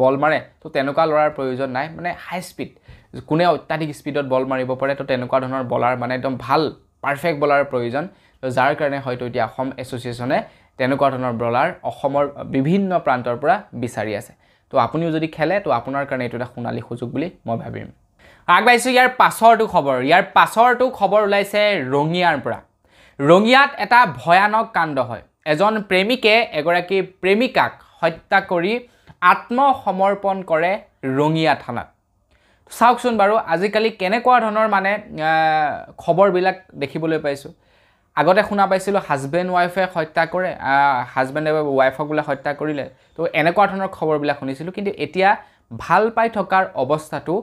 বল মাৰে তো তেনেকুৱা ল'ৰাৰ প্ৰয়োজন নাই মানে হাই স্পীড কোনে অত্যাধিক স্পীডত বল মাৰিব পাৰে তো তেনেকুৱা ধৰণৰ বলাৰ মানে একদম ভাল পাৰফেক্ট বলাৰৰ প্ৰয়োজন তো যাৰ কাৰণে হয়তো এতিয়া অসম এছ'চিয়েশ্যনে তেনেকুৱা ধৰণৰ বলাৰ অসমৰ বিভিন্ন প্ৰান্তৰ পৰা বিচাৰি আছে তো আপুনিও যদি খেলে তো আপোনাৰ কাৰণে এইটো এটা সোণালী সুযোগ বুলি মই ভাবিম আগবাইছোঁ ইয়াৰ পাছৰটো খবৰ ওলাইছে ৰঙিয়াৰ পৰা ৰঙিয়াত এটা ভয়ানক কাণ্ড হয় এজন প্ৰেমিকে এগৰাকী প্ৰেমিকাক হত্যা কৰি আত্মসমৰ্পণ কৰে ৰঙিয়া থানাত চাওকচোন বাৰু আজিকালি কেনেকুৱা ধৰণৰ মানে খবৰবিলাক দেখিবলৈ পাইছোঁ আগতে শুনা পাইছিলোঁ হাজবেণ্ড ৱাইফে হত্যা কৰে হাজবেণ্ডে ৱাইফক বোলে হত্যা কৰিলে তো এনেকুৱা ধৰণৰ খবৰবিলাক শুনিছিলোঁ কিন্তু এতিয়া ভাল পাই থকাৰ অৱস্থাটো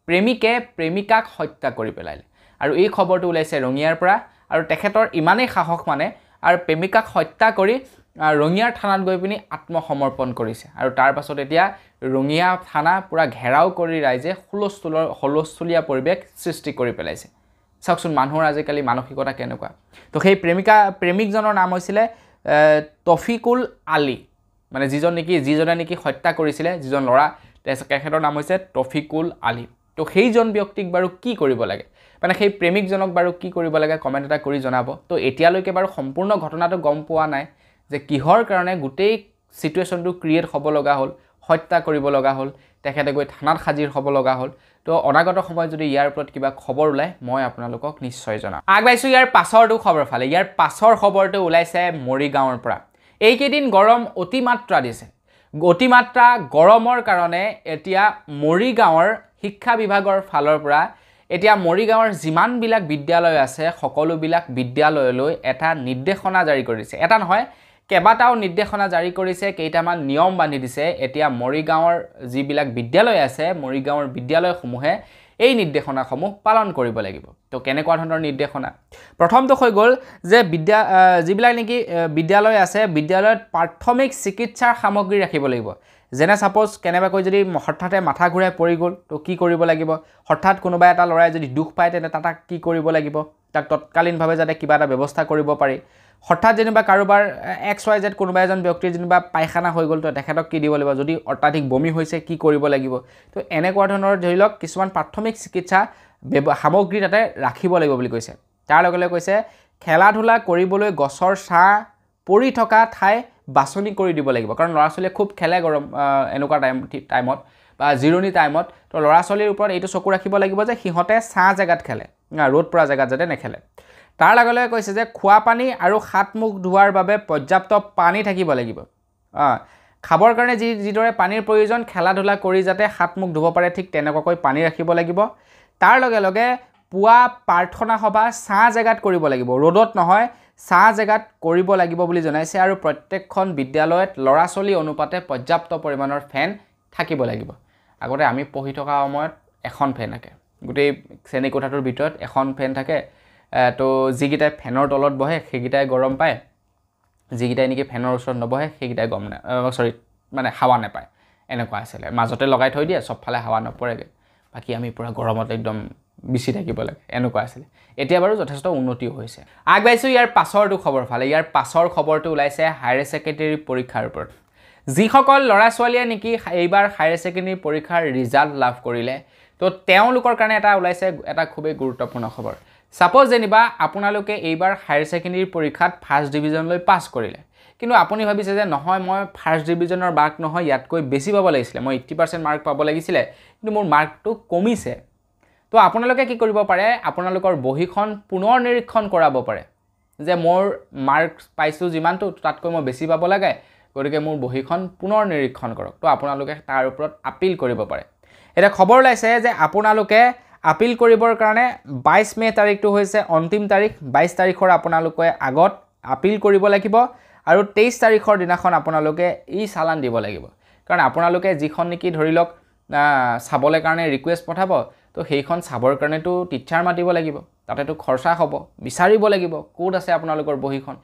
প্ৰেমিকে প্ৰেমিকাক হত্যা কৰি পেলাইলে আৰু এই খবৰটো ওলাইছে ৰঙিয়াৰ পৰা আৰু তেখেতৰ ইমানেই সাহস মানে আৰু প্ৰেমিকাক হত্যা কৰি ৰঙিয়াৰ থানাত গৈ পিনি আত্মসমৰ্পণ কৰিছে আৰু তাৰ পাছত এতিয়া ৰঙিয়া থানা পুৰা ঘেৰাও কৰি ৰাইজে হুলস্থুলীয়া পৰিৱেশ সৃষ্টি কৰি পেলাইছে চাওকচোন মানুহৰ আজিকালি মানসিকতা কেনেকুৱা তো সেই প্ৰেমিকজনৰ নাম হৈছিলে তফিকুল আলী মানে যিজনে নেকি হত্যা কৰিছিলে যিজন ল'ৰা তেখেতৰ নাম হৈছে তফিকুল আলী তো সেইজন ব্যক্তিক বাৰু কি কৰিব লাগে মানে সেই প্ৰেমিকজনক বাৰু কি কৰিব লাগে কমেণ্ট এটা কৰি জনাব তো এতিয়ালৈকে বাৰু সম্পূৰ্ণ ঘটনাটো গম পোৱা নাই যে কিহৰ কাৰণে গোটেই সিচুৱেশ্যনটো ক্ৰিয়েট হ'ব লগা হ'ল হত্যা কৰিব লগা হ'ল তেখেতে গৈ থানাত হাজিৰ হ'ব লগা হ'ল তো অনাগত সময়ত যদি ইয়াৰ ওপৰত কিবা খবৰ ওলায় মই আপোনালোকক নিশ্চয় জনাম আগবাইছোঁ ইয়াৰ পাছৰটো খবৰ ফালে ইয়াৰ পাছৰ খবৰটো ওলাইছে মৰিগাঁৱৰ পৰা এইকেইদিন গৰম অতিমাত্ৰা দিছে অতিমাত্ৰা গৰমৰ কাৰণে এতিয়া মৰিগাঁৱৰ শিক্ষা বিভাগৰ ফালৰ পৰা এতিয়া মৰিগাঁৱৰ যিমানবিলাক বিদ্যালয় আছে সকলোবিলাক বিদ্যালয়লৈ এটা নিৰ্দেশনা জাৰি কৰিছে এটা নহয় কেইবাটাও নিৰ্দেশনা জাৰি কৰিছে কেইটামান নিয়ম বান্ধি দিছে এতিয়া মৰিগাঁৱৰ যিবিলাক বিদ্যালয় আছে মৰিগাঁৱৰ বিদ্যালয়সমূহে এই নিৰ্দেশনাসমূহ পালন কৰিব লাগিব তো কেনেকুৱা ধৰণৰ নিৰ্দেশনা প্ৰথমটো হৈ গ'ল যে যিবিলাক নেকি বিদ্যালয় আছে বিদ্যালয়ত প্ৰাথমিক চিকিৎসাৰ সামগ্ৰী ৰাখিব লাগিব যেনে সাপোজ কেনেবাকৈ যদি হঠাতে মাথা ঘূৰাই পৰি গ'ল তো কি কৰিব লাগিব হঠাৎ কোনোবা এটা ল'ৰাই যদি দুখ পায় তেনে তাক কি কৰিব লাগিব তাক তৎকালীনভাৱে যাতে কিবা এটা ব্যৱস্থা কৰিব পাৰি হঠাৎ যেনিবা কাৰোবাৰ XYZ কোনোবা এজন ব্যক্তিৰ যেনিবা পায়খানা হৈ গ'ল তো তেখেতক কি দিব লাগিব যদি অত্যাধিক বমি হৈছে কি কৰিব লাগিব তো এনেকুৱা ধৰণৰ ধৰি লওক কিছুমান প্ৰাথমিক চিকিৎসা সামগ্ৰী তাতে ৰাখিব লাগিব বুলি কৈছে তাৰ লগে লগে কৈছে খেলা ধূলা কৰিবলৈ গছৰ ছাঁ পৰি থকা ঠাই বাছনি কৰি দিব লাগিব কাৰণ ল'ৰা ছোৱালীয়ে খুব খেলে গৰম এনেকুৱা টাইমত বা জিৰণি টাইমত তো ল'ৰা ছোৱালীৰ ওপৰত এইটো চকু ৰাখিব লাগিব যে সিহঁতে ছাঁ জেগাত খেলে ৰ'দ পৰা জেগাত যাতে নেখেলে তাৰ লগে লগে কৈছে যে খোৱা পানী আৰু হাত মুখ ধোৱাৰ বাবে পৰ্যাপ্ত পানী থাকিব লাগিব খাবৰ কাৰণে যিদৰে পানীৰ প্ৰয়োজন খেলা ধূলা কৰি যাতে হাত মুখ ধুব পাৰে ঠিক তেনেকুৱাকৈ পানী ৰাখিব লাগিব তাৰ লগে লগে পুৱা প্ৰাৰ্থনা সভা ছাঁ জেগাত কৰিব লাগিব ৰ'দত নহয় ছাঁ জেগাত কৰিব লাগিব বুলি জনাইছে আৰু প্ৰত্যেকখন বিদ্যালয়ত ল'ৰা ছোৱালী অনুপাতে পৰ্যাপ্ত পৰিমাণৰ ফেন থাকিব লাগিব আগতে আমি পঢ়ি থকা সময়ত এখন ফেন থাকে গোটেই শ্ৰেণী কোঠাটোৰ ভিতৰত এখন ফেন থাকে তো যিকেইটাই ফেনৰ তলত বহে সেইকেইটাই গৰম পায় যিকেইটাই নেকি ফেনৰ ওচৰত নবহে সেইকেইটাই মানে হাৱা নাপায় এনেকুৱা আছিলে মাজতে লগাই থৈ দিয়ে চবফালে হাৱা নপৰেগৈ বাকী আমি পুৰা গৰমত একদম বিচি থাকিব লাগে এনেকুৱা আছিলে এতিয়া বাৰু যথেষ্ট উন্নতি হৈছে আগবাইছোঁ ইয়াৰ পাছৰটো খবৰ ফালে ইয়াৰ পাছৰ খবৰটো ওলাইছে হায়াৰ ছেকেণ্ডেৰী পৰীক্ষাৰ ওপৰত যিসকল ল'ৰা ছোৱালীয়ে নেকি এইবাৰ হায়াৰ ছেকেণ্ডেৰী পৰীক্ষাৰ ৰিজাল্ট লাভ কৰিলে তো তেওঁলোকৰ কাৰণে এটা ওলাইছে এটা খুবেই গুৰুত্বপূৰ্ণ খবৰ সাপোজ যেনিবা আপোনালোকে এইবাৰ হায়াৰ ছেকেণ্ডেৰী পৰীক্ষাত ফাৰ্ষ্ট ডিভিজনলৈ পাছ কৰিলে কিন্তু আপুনি ভাবিছে যে নহয় মই ফাৰ্ষ্ট ডিভিজনৰ মাৰ্ক নহয় ইয়াতকৈ বেছি পাব লাগিছিলে মই 80% মাৰ্ক পাব লাগিছিলে কিন্তু মোৰ মাৰ্কটো কমিছে তো আপোনালোকে কি কৰিব পাৰে আপোনালোকৰ বহিখন পুনৰ নিৰীক্ষণ কৰাব পাৰে যে মোৰ মাৰ্ক পাইছোঁ যিমানটো তাতকৈ মই বেছি পাব লাগে গতিকে মোৰ বহীখন পুনৰ নিৰীক্ষণ কৰক তো আপোনালোকে তাৰ ওপৰত আপিল কৰিব পাৰে এটা খবৰ ওলাইছে যে আপোনালোকে আপিল কৰিবৰ কাৰণে 22 মে তাৰিখটো হৈছে অন্তিম তাৰিখ 22 তাৰিখৰ আপোনালোকে আগত আপিল কৰিব লাগিব আৰু 23 তাৰিখৰ দিনাখন আপোনালোকে ই চালান দিব লাগিব কাৰণ আপোনালোকে যিখন নেকি ধৰি লওক চাবলৈ কাৰণে ৰিকুৱেষ্ট পঠাব তো সেইখন চাবৰ কাৰণেতো টিচাৰ মাতিব লাগিব তাতেতো খৰচা হ'ব বিচাৰিব লাগিব ক'ত আছে আপোনালোকৰ বহীখন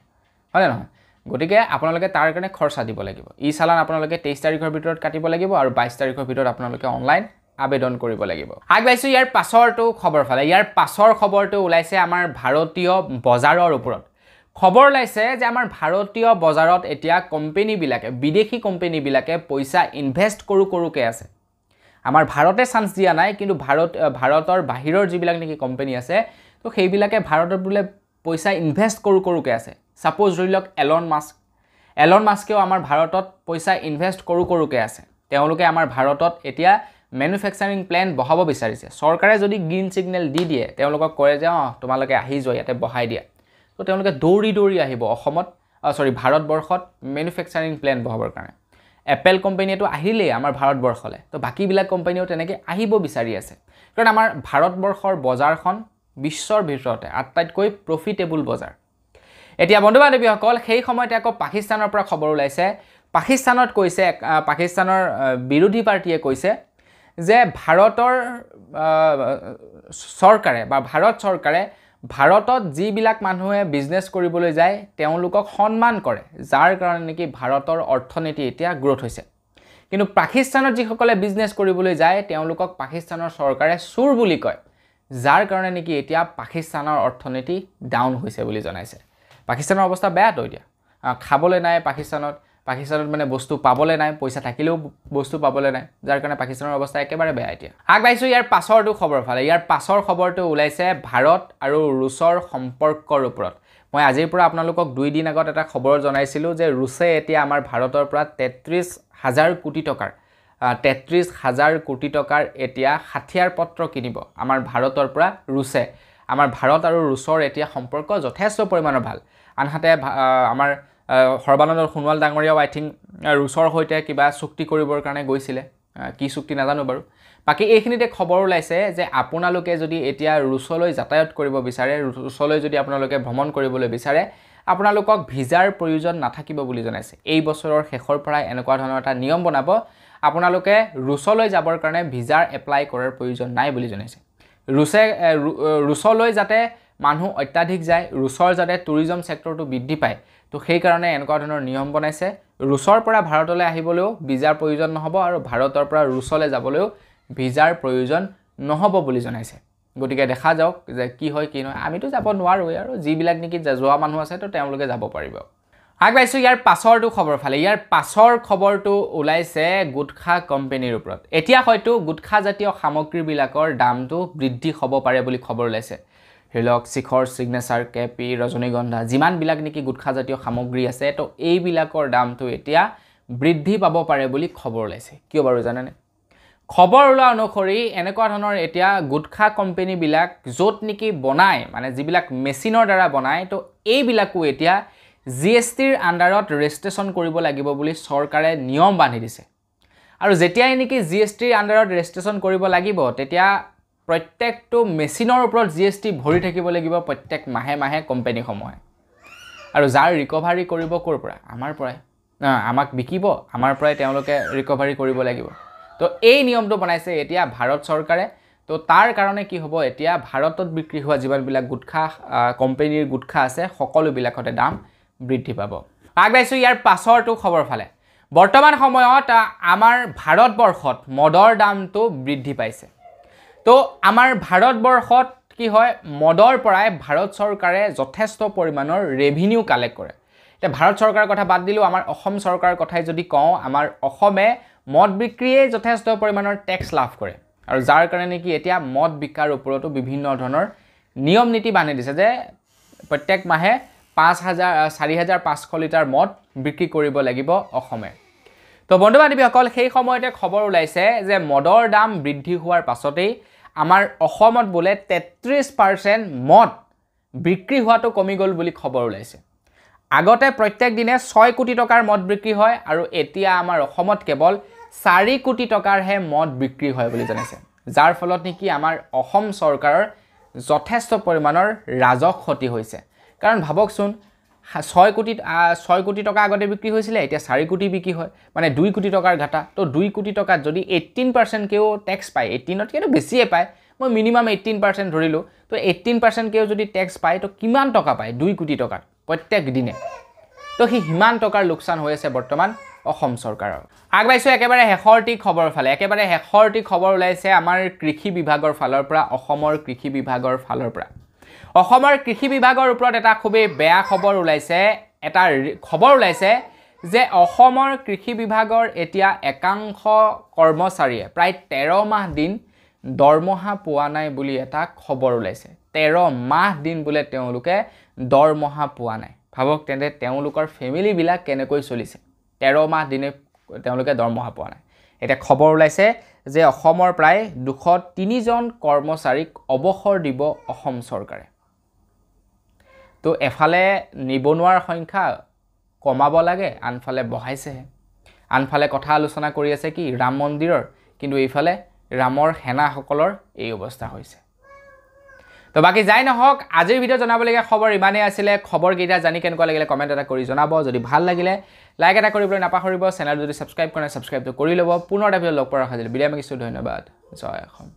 হয়নে নহয় গতিকে আপোনালোকে তাৰ কাৰণে খৰচা দিব লাগিব ই চালান আপোনালোকে 23 তাৰিখৰ ভিতৰত কাটিব লাগিব আৰু 22 তাৰিখৰ ভিতৰত আপোনালোকে অনলাইন আবেদন কৰিব লাগিব আগবাইছো ইয়াৰ পাছৰটো খবৰ ফালে ইয়াৰ পাছৰ খবৰটো ওলাইছে আমাৰ ভাৰতীয় বজাৰৰ ওপৰত খবৰ ওলাইছে যে আমাৰ ভাৰতীয় বজাৰত এতিয়া কোম্পানীবিলাকে বিদেশী কোম্পানীবিলাকে পইচা ইনভেষ্ট কৰোকে আছে আমাৰ ভাৰতে চান্স দিয়া নাই কিন্তু ভাৰতৰ বাহিৰৰ যিবিলাক নেকি কোম্পানী আছে তো সেইবিলাকে ভাৰতত বোলে পইচা ইনভেষ্ট কৰোকে আছে সাপোজ ধৰি লওক এলন মাস্কেও আমাৰ ভাৰতত পইচা ইনভেষ্ট কৰোকে আছে তেওঁলোকে আমাৰ ভাৰতত এতিয়া ম্যানুফ্যাকচাৰিং প্ল্যান্ট বহাব বিচাৰিছে চৰকাৰে যদি গ্ৰীন সিগনেল দি দিয়ে তেওঁলোকক কয় যে তোমালোকে আহি যোৱা ইয়াতে বহাই দিয়া তো তেওঁলোকে দৌৰি আহিব অসমত ভাৰতবৰ্ষত ম্যানুফ্যাকচাৰিং প্ল্যান্ট বহাবৰ কাৰণে এপল কোম্পানীটো আহিলে আমাৰ ভাৰতবৰ্ষলে তো বাকিবিলাক কোম্পানীও তেনেকৈ আহিব বিচাৰি আছে কাৰণ আমাৰ ভাৰতবৰ্ষৰ বজাৰখন বিশ্বৰ ভিতৰতে আটাইতকৈ প্ৰফিটেবল বজাৰ এতিয়া বন্ধু বান্ধৱীসকল সেই সময়তে আকৌ পাকিস্তানৰ পৰা খবৰ ওলাইছে পাকিস্তানত কৈছে পাকিস্তানৰ বিৰোধী পাৰ্টিয়ে কৈছে যে ভাৰতৰ চৰকাৰে বা ভাৰত চৰকাৰে ভাৰতত যিবিলাক মানুহে বিজনেছ কৰিবলৈ যায় তেওঁলোকক সন্মান কৰে যাৰ কাৰণে নেকি ভাৰতৰ অৰ্থনীতি এতিয়া গ্ৰোথ হৈছে কিন্তু পাকিস্তানত যিসকলে বিজনেছ কৰিবলৈ যায় তেওঁলোকক পাকিস্তানৰ চৰকাৰে চোৰ বুলি কয় যাৰ কাৰণে নেকি এতিয়া পাকিস্তানৰ অৰ্থনীতি ডাউন হৈছে বুলি জনাইছে পাকিস্তানৰ অৱস্থা বেয়া তো এতিয়া খাবলৈ নাই পাকিস্তানত মানে বস্তু পাবলৈ নাই পইচা থাকিলেও বস্তু পাবলৈ নাই যাৰ কাৰণে পাকিস্তানৰ অৱস্থা একেবাৰে বেয়া এতিয়া আগবাইছো ইয়াৰ পাছৰটো খবৰ ফালে ইয়াৰ পাছৰ খবৰটো ওলাইছে ভাৰত আৰু ৰুছৰ সম্পৰ্কৰ ওপৰত মই আজিৰ পৰা আপোনালোকক 2 দিন আগত এটা খবৰ জনাইছিলোঁ যে ৰুছে এতিয়া আমাৰ ভাৰতৰ পৰা 33,000 কোটি টকাৰ এতিয়া হাতিয়াৰ পত্ৰ কিনিব আমাৰ ভাৰতৰ পৰা ৰুছে আমাৰ ভাৰত আৰু ৰুছৰ এতিয়া সম্পৰ্ক যথেষ্ট পৰিমাণৰ ভাল আনহাতে আমাৰ সৰ্বানন্দ সোণোৱাল ডাঙৰীয়াও আই থিংক ৰুছৰ সৈতে কিবা চুক্তি কৰিবৰ কাৰণে গৈছিলে কি চুক্তি নাজানো বাৰু বাকি এইখিনিতে খবৰ ওলাইছে যে আপোনালোকে যদি এতিয়া ৰুছলৈ যাতায়াত কৰিব বিচাৰে ৰুছলৈ যদি আপোনালোকে ভ্ৰমণ কৰিবলৈ বিচাৰে আপোনালোকক ভিজাৰ প্ৰয়োজন নাথাকিব বুলি জনাইছে এই বছৰৰ শেষৰ পৰা এনেকুৱা ধৰণৰ এটা নিয়ম বনাব আপোনালোকে ৰুছলৈ যাবৰ কাৰণে ভিজাৰ এপ্লাই কৰাৰ প্ৰয়োজন নাই বুলি জনাইছে ৰুছলৈ যাতে মানুহ অত্যাধিক যায় ৰুছৰ যাতে টুৰিজম সেক্টৰটো বৃদ্ধি পায় তো সেই কাৰণে এনেকুৱা ধৰণৰ নিয়ম বনাইছে ৰুছৰ পৰা ভাৰতলৈ আহিবলৈও ভিজাৰ প্ৰয়োজন নহব আৰু ভাৰতৰ পৰা ৰুছলৈ যাবলৈও ভিজাৰ প্ৰয়োজন নহব বুলি জনাইছে গতিকে দেখা যাওক যে কি হয় কি নহয় আমিতো যাব নোৱাৰো আৰু যিবিলাক নেকি যোৱা মানুহ আছে তো তেওঁলোকে যাব পাৰিব আগবাইছো ইয়াৰ পাছৰটো খবৰ ফালে ইয়াৰ পাছৰ খবৰটো ওলাইছে গুটখা কোম্পানীৰ ওপৰত এতিয়া হয়তো গুটখা জাতীয় সামগ্ৰীবিলাকৰ দামটো বৃদ্ধি হ'ব পাৰে বুলি খবৰ ওলাইছে হিলক শিখৰ সিগনেচাৰ কেপি ৰজনীগন্ধা যিমানবিলাক নেকি গুটখা জাতীয় সামগ্ৰী আছে তো এইবিলাকৰ দামটো এতিয়া বৃদ্ধি পাব পাৰে বুলি খবৰ ওলাইছে কিয় বাৰু জানেনে খবৰ ওলোৱা অনুসৰি এনেকুৱা ধৰণৰ এতিয়া গুটখা কোম্পানীবিলাক য'ত নেকি বনায় মানে যিবিলাক মেচিনৰ দ্বাৰা বনায় তো এইবিলাকো এতিয়া জিএসটিৰ আন্ডাৰত ৰেজিষ্ট্ৰেচন কৰিব লাগিব বুলি চৰকাৰে নিয়ম বান্ধি দিছে আৰু যেতিয়াই নেকি জিএসটিৰ আন্ডাৰত ৰেজিষ্ট্ৰেচন কৰিব লাগিব তেতিয়া প্ৰত্যেকটো মেচিনৰ ওপৰত জিএসটি ভৰি থাকিব লাগিব প্ৰত্যেক মাহে কোম্পানীসমূহে আৰু যাৰ ৰিকভাৰী কৰিব ক'ৰ পৰা আমাৰ পৰাই আমাক বিকিব আমাৰ পৰাই তেওঁলোকে ৰিকভাৰী কৰিব লাগিব তো এই নিয়মটো বনাইছে এতিয়া ভাৰত চৰকাৰে তো তাৰ কাৰণে কি হ'ব এতিয়া ভাৰতত বিক্ৰী হোৱা যিমানবিলাক গুটখা কোম্পানীৰ গুটখা আছে সকলোবিলাকতে দাম বৃদ্ধি পাব আগবাইছো ইয়াৰ পাছৰটো খবৰ ফালে বৰ্তমান সময়ত আমাৰ ভাৰতবৰ্ষত মদৰ দামটো বৃদ্ধি পাইছে তো আমাৰ ভাৰতবৰ্ষত কি হয় মদৰ পৰাই ভাৰত চৰকাৰে যথেষ্ট পৰিমাণৰ ৰেভিনিউ কালেক্ট কৰে এতিয়া ভাৰত চৰকাৰৰ কথা বাদ দিলো আমাৰ অসম চৰকাৰৰ কথাই যদি কওঁ আমাৰ অসমে মদ বিক্ৰীয়ে যথেষ্ট পৰিমাণৰ টেক্স লাভ কৰে আৰু যাৰ কাৰণে নেকি এতিয়া মদ বিকাৰ ওপৰতো বিভিন্ন ধৰণৰ নিয়ম নীতি বান্ধি দিছে যে প্ৰত্যেক মাহে 4,500 লিটাৰ মদ বিক্ৰী কৰিব লাগিব অসমে তো বন্ধু বান্ধৱীসকল সেই সময়তে খবৰ ওলাইছে যে মদৰ দাম বৃদ্ধি হোৱাৰ পাছতেই আমাৰ অসমত বোলে 33% মদ বিক্ৰী হোৱাটো কমি গ'ল বুলি খবৰ ওলাইছে আগতে প্ৰত্যেক দিনে 6 কোটি টকাৰ মদ বিক্ৰী হয় আৰু এতিয়া আমাৰ অসমত কেৱল 4 কোটি টকাৰহে মদ বিক্ৰী হয় বুলি জানিছে যাৰ ফলত নেকি আমাৰ অসম চৰকাৰৰ যথেষ্ট পৰিমাণৰ ৰাজহ ক্ষতি হৈছে কাৰণ ভাবকচোন 6 কোটি টকা আগতে বিক্ৰী হৈছিলে এতিয়া 4 কোটি বিক্ৰী হয় মানে 2 কোটি টকাৰ ঘাটা তো 2 কোটি টকাত যদি 18% কেও ট্যাক্স পায় 18ত কেটো বেছিয়ে পায় মই মিনিমাম 18% ধৰিলো তো 18% কেও যদি ট্যাক্স পায় তো কিমান টকা পায় 2 কোটি টকা প্ৰত্যেক দিনে তো হি হিমান টকাৰ লোকসান হৈ আছে বৰ্তমান অসম চৰকাৰৰ আগবাইছো একেবাৰে হেখৰটি খবৰ ফালে একেবাৰে হেখৰটি খবৰ ওলাইছে আমাৰ কৃষি বিভাগৰ ফালৰ পৰা অসমৰ কৃষি বিভাগৰ ফালৰ পৰা অসমৰ কৃষি বিভাগৰ ওপৰত এটা খুবেই বেয়া খবৰ ওলাইছে এটা খবৰ ওলাইছে যে অসমৰ কৃষি বিভাগৰ এতিয়া একাংশ কৰ্মচাৰীয়ে প্ৰায় 13 মাহ দিন দৰমহা পোৱা নাই বুলি এটা খবৰ ওলাইছে 13 মাহ দিন বুলে তেওঁলোকে দৰমহা পোৱা নাই ভাবক তেন্তে তেওঁলোকৰ ফেমিলি বিলাক কেনেকৈ চলিছে 13 মাহ দিনে তেওঁলোকে দৰমহা পোৱা নাই এটা খবৰ ওলাইছে যে অসমৰ প্ৰায় 203 জন কৰ্মচাৰীক অৱসৰ দিব অসম চৰকাৰে তো এফালে নিবনুৱাৰ সংখ্যা কমাব লাগে আনফালে বঢ়াইছে আনফালে কথা আলোচনা কৰি আছে কি ৰাম মন্দিৰৰ কিন্তু এইফালে ৰামৰ সেনাসকলৰ এই অৱস্থা হৈছে তো বাকি যাই নহওক আজিৰ ভিডিও জনাবলগীয়া খবৰ ইমানেই আছিল খবৰ কেইটা জানি কেনেকুৱা লাগিলে কমেন্ট এটা কৰি জনাব যদি ভাল লাগিলে লাইক এটা কৰিবলৈ নাপাহৰিব চেনেল যদি সাবস্ক্ৰাইব কৰা সাবস্ক্ৰাইবটো কৰি ল'ব পুনৰ এটা ভিডিও লগ পোৱাৰ আশা থাকিল বিদায় মাগিছো ধন্যবাদ জয় অসম